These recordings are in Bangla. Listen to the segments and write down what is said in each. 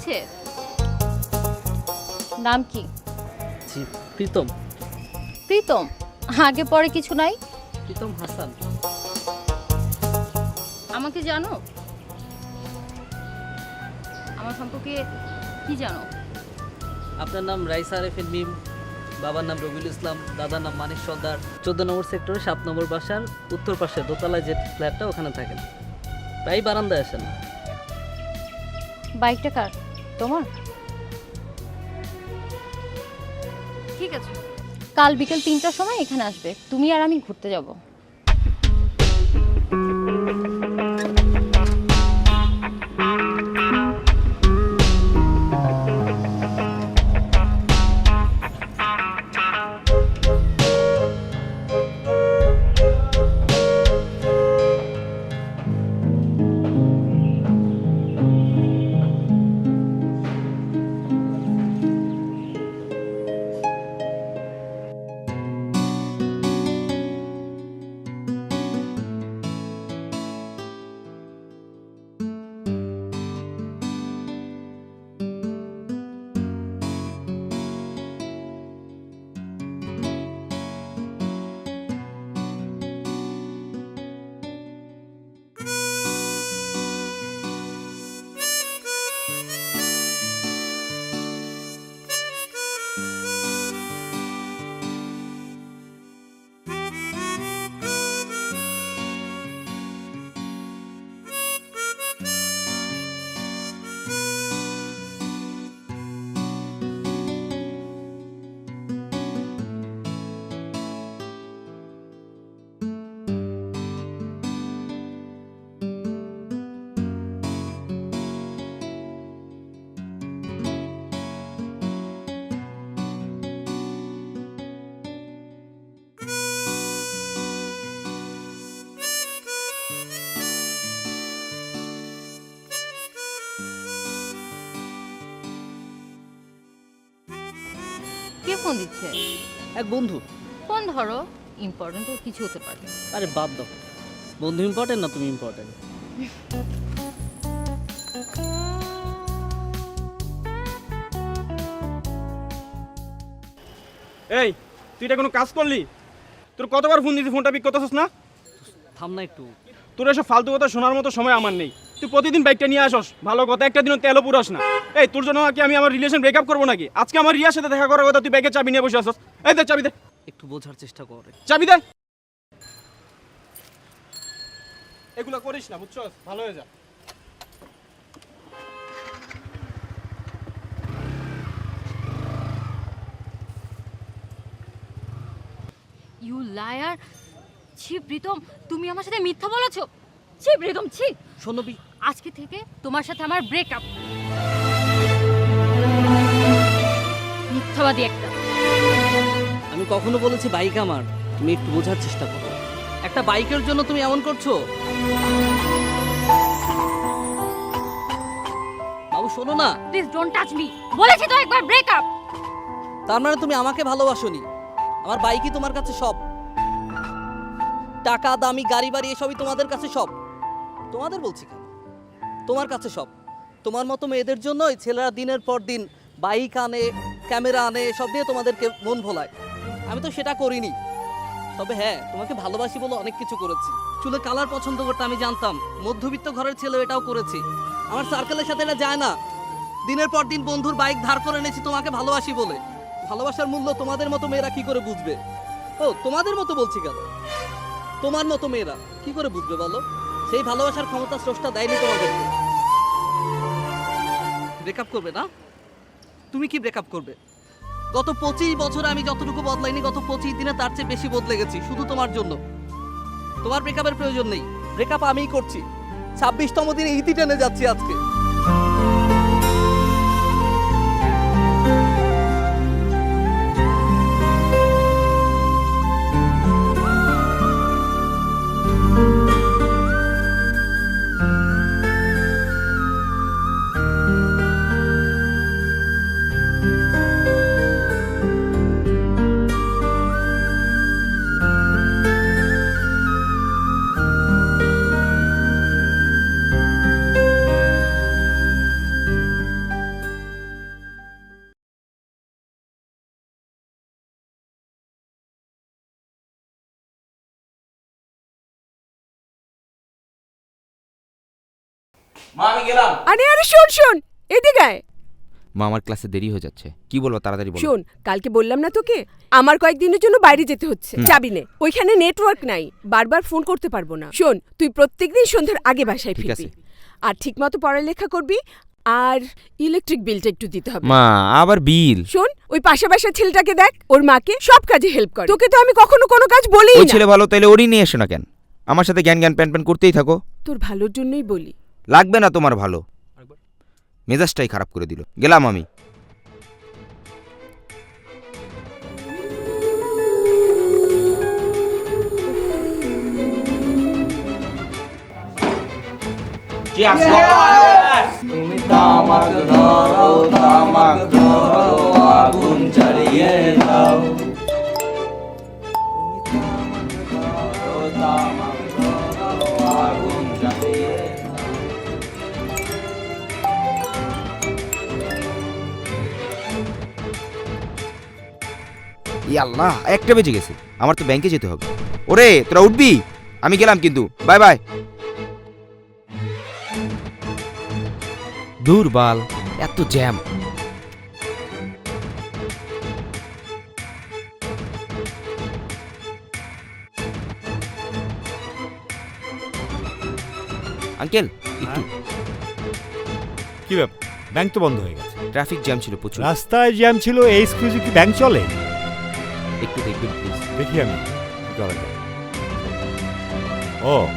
হয়েছে? নাম কি? জি, প্রীতম। প্রীতম? আগে পরে কিছু নাই? প্রীতম হাসান। আমাকে জানো? আমার সম্পর্কে কি জানো? আপনার নাম রাইসা আরেফিন মিম, বাবার নাম রবিউল ইসলাম, দাদার নাম মানিক সর্দার। 14 নম্বর সেক্টরে 7 নম্বর বাসার উত্তর পাশে দোতলায় যে ফ্ল্যাটটা ওখানে থাকেন। প্রায় বারান্দায় আসেন। বাইকটা কার? তোমার? ঠিক আছে, কাল বিকেল 3টার সময় এখানে আসবে। তুমি আর আমি ঘুরতে যাব। কে ফোন দিচ্ছে? এক বন্ধু। ফোন ধরো, ইম্পর্টেন্ট কিছু হতে পারে। আরে বাদ দাও, বন্ধু ইম্পর্টেন্ট না তুমি ইম্পর্টেন্ট? এই, তুই এটা কোনো কাজ করলি? তোর কতবার ফোন দিয়েছি, ফোনটা পিক করতেছিস না? থাম না একটু। তোর এসব ফালতু কথা শোনার মতো সময় আমার নেই। তুই প্রতিদিন বাইকটা নিয়ে আসস, ভালো কথা, একটা দিনও তেলও পুরাস না। এই, তোর জন্য কি আমি আমার রিলেশন ব্রেকআপ করবো নাকি? আজকে আমার রিয়ার সাথে দেখা করার কথা, তুই বাইকের চাবি নিয়ে বসে আসস। এই দে চাবি দে, একটু বোঝার চেষ্টা করে। চাবি দে। এগুলো করিস না, বুঝছস? ভালো হয়ে যা। You liar! ছি প্রীতম, তুমি আমার সাথে মিথ্যা বলেছো। ছি প্রীতম, ছি। শোনো আজকে থেকে তোমার সাথে আমার ব্রেকআপ। মিথ্যাবাদী একটা। আমি কখনো বলেছি বাইক আমার? তুমি একটু বোঝার চেষ্টা করো। একটা বাইকের জন্য তুমি এমন করছো? বাবু শোনো না। Please don't touch me. বলেছি তো একবার ব্রেকআপ। তার মানে তুমি আমাকে ভালোবাসোনি? আমার বাইকই তোমার কাছে সব? টাকা, দামি গাড়ি বাড়ি এসবই তোমাদের কাছে সব? তোমাদের বলছি কেন, তোমার কাছে সব। তোমার মতো মেয়েদের জন্যই ছেলেরা দিনের পর দিন বাইক আনে, ক্যামেরা আনে, সব দিয়ে তোমাদেরকে মন ভোলায়। আমি তো সেটা করিনি। তবে হ্যাঁ, তোমাকে ভালোবাসি বলে অনেক কিছু করেছি। চুলে কালার পছন্দ করতে আমি জানতাম, মধ্যবিত্ত ঘরের ছেলে এটাও করেছি। আমার সার্কেলের সাথে এটা যায় না। দিনের পর দিন বন্ধুর বাইক ধার করে এনেছি তোমাকে ভালোবাসি বলে। ভালোবাসার মূল্য তোমাদের মতো মেয়েরা কি করে বুঝবে? ও তোমাদের মতো বলছি কেন, তোমার মতো মেয়েরা কি করে বুঝবে বলো? সেই ভালোবাসার ক্ষমতা স্রষ্টা দেয়নি তোমাদেরকে। ব্রেকআপ করবে না? তুমি কি ব্রেকআপ করবে? গত 25 বছরে আমি যতটুকু বদলাইনি, গত 25 দিনে তার চেয়ে বেশি বদলে গেছি শুধু তোমার জন্য। তোমার ব্রেকআপের প্রয়োজন নেই, ব্রেকআপ আমিই করছি। 26তম দিনে ইতি টেনে যাচ্ছি আজকে। মা আমি গেলাম। আরে আরে শোন শোন, এদিকে আয়। মা আমার ক্লাসে দেরি হয়ে যাচ্ছে, কি বলবো তাড়াতাড়ি বলো। শোন, কালকে বললাম না তোকে আমার কয়েকদিনের জন্য বাইরে যেতে হচ্ছে, যাবি নে। ওইখানে নেটওয়ার্ক নাই, বারবার ফোন করতে পারবো না। শোন, তুই প্রত্যেকদিন সন্ধ্যার আগে বাসায় ঠিক ফিরবি, আছে। আর ঠিকমতো পড়ালেখা করবি, আর ইলেকট্রিক বিলটা একটু দিতে হবে। মা আবার বিল? শোন, ওই পাশে বাসার ছেলেটাকে দেখ, ওর মাকে সব কাজে হেল্প করে। তোকে তো আমি কখনো কোনো কাজ বলি ওই না। ছেলে ভালো, তাইলে ওরই নিয়ে এসো না কেন? আমার সাথে জ্ঞান জ্ঞান প্যান প্যান করতেই থাকো। তোর ভালোর জন্যই বলি। লাগবে না তোমার ভালো, মেজাজটাই খারাপ করে দিল। গেলাম আমি। তুমি তামাক ধরো, তামাক ধরো, আগুন জ্বালিয়ে দাও। তামাক ধরো, আগুন জ্বালিয়ে দাও। আল্লাহ, একটা বেজে গেছে, আমার তো ব্যাংকে যেতে হবে। ওরে তোরা উঠবি? আমি গেলাম কিন্তু, বাই বাই। দুর্বাল, এত জ্যাম। আঙ্কেল একটু, কি ব্যাপার? ব্যাংক তো বন্ধ হয়ে গেছে। ট্রাফিক জ্যাম ছিল প্রচুর। রাস্তায় জ্যাম ছিল, এই স্কুজে কি ব্যাংক চলে? একটু দেখবেন প্লিজ। দেখি আমি কি করা যায়। ও,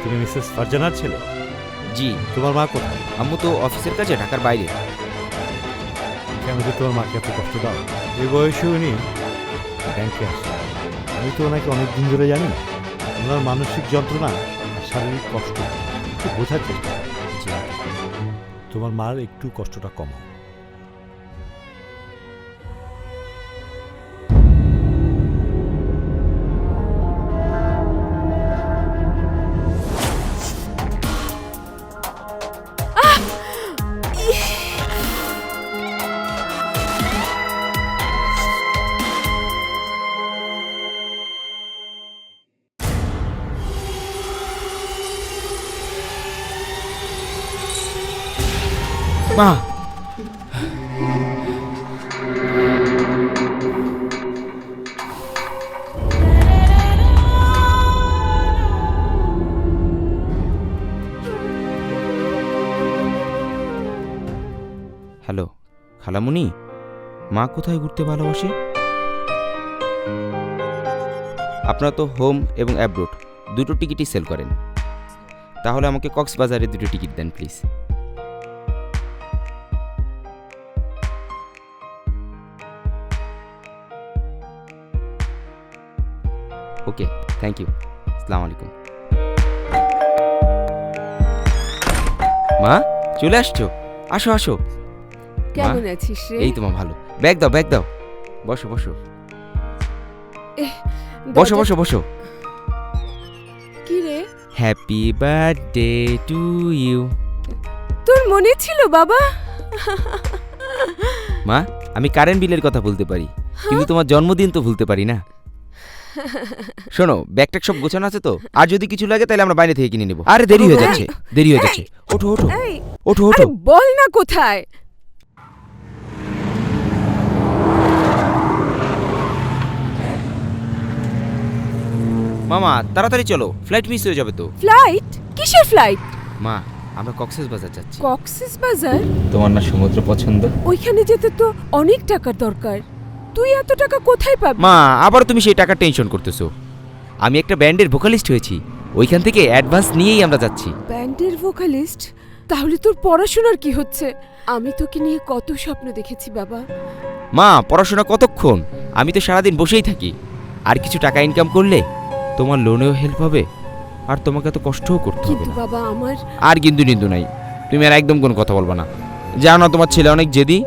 তুমি মিসেস ফারজানার ছেলে? জি। তোমার মা কোথায়? আম্মু তো অফিসের কাছে ঢাকার বাইরে। কেন যে তোমার মাকে এত কষ্ট দাও? এই বয়সে উনি ব্যাংকে আসে। আমি তো ওনাকে অনেক দিন ধরে জানি। ওনার মানসিক যন্ত্রণা আর শারীরিক কষ্ট একটু বোঝার চেষ্টা করো। জি। তোমার মার একটু কষ্টটা কমাও। মা, হ্যালো খালামুনি, মা কোথায় ঘুরতে ভালোবাসে? আপনারা তো হোম এবং অ্যাব্রোড দুটো টিকিটই সেল করেন, তাহলে আমাকে কক্সবাজারে দুটো টিকিট দেন প্লিজ। Okay, thank you. আসসালামু আলাইকুম। মা চলে আসছো? আসো আসো। কেমন আছিস রে? এই তোমার ভালো। ব্যাগ দাও, ব্যাগ দাও। বসো বসো বসো দরজা- বসো বসো। কি রে, হ্যাপি বার্থডে টু ইউ। তোর মনে ছিল বাবা? মা আমি কারেন্ট বিলের কথা বলতে পারি, কিন্তু তোমার জন্মদিন তো ভুলতে পারি না। শোনো, ব্যাগট্যাগ সব গোছানো আছে তো? আর যদি কিছু লাগে তাহলে আমরা বাইরে থেকে কিনে নেবো। আরে দেরি হয়ে যাচ্ছে, দেরি হয়ে যাচ্ছে। ওঠো ওঠো এই, ওঠো আরে ওঠো। বল না কোথায়? মামা তাড়াতাড়ি চলো, ফ্লাইট মিস হয়ে যাবে তো। ফ্লাইট? কিসের ফ্লাইট? মা আমরা কক্সবাজার যাচ্ছি। কক্সেস বাজার? তোমার না সমুদ্র পছন্দ? ওইখানে যেতে তো অনেক টাকার দরকার। তুই এত টাকা কোথায় পাবি? মা আবার তুমি সেই টাকা টেনশন করতেছো। আমি একটা ব্যান্ডের ভোকালিস্ট হয়েছি, ওইখান থেকে অ্যাডভান্স নিয়েই আমরা যাচ্ছি। ব্যান্ডের ভোকালিস্ট? তাহলে তোর পড়াশোনার কি হচ্ছে? আমি তোকে নিয়ে কত স্বপ্ন দেখেছি বাবা। মা পড়াশোনা কতক্ষণ? আমি তো সারাদিন বসেই থাকি। আর কিছু টাকা ইনকাম করলে তোমার লোনেও হেল্প হবে, আর তোমাকে তো কষ্টও করতে হবে কিন্তু না। বাবা আমার আর কিন্তু নিন্দু নাই, তুমি আর একদম কোনো কথা বলবা না। জানো না তোমার ছেলে অনেক জেদি,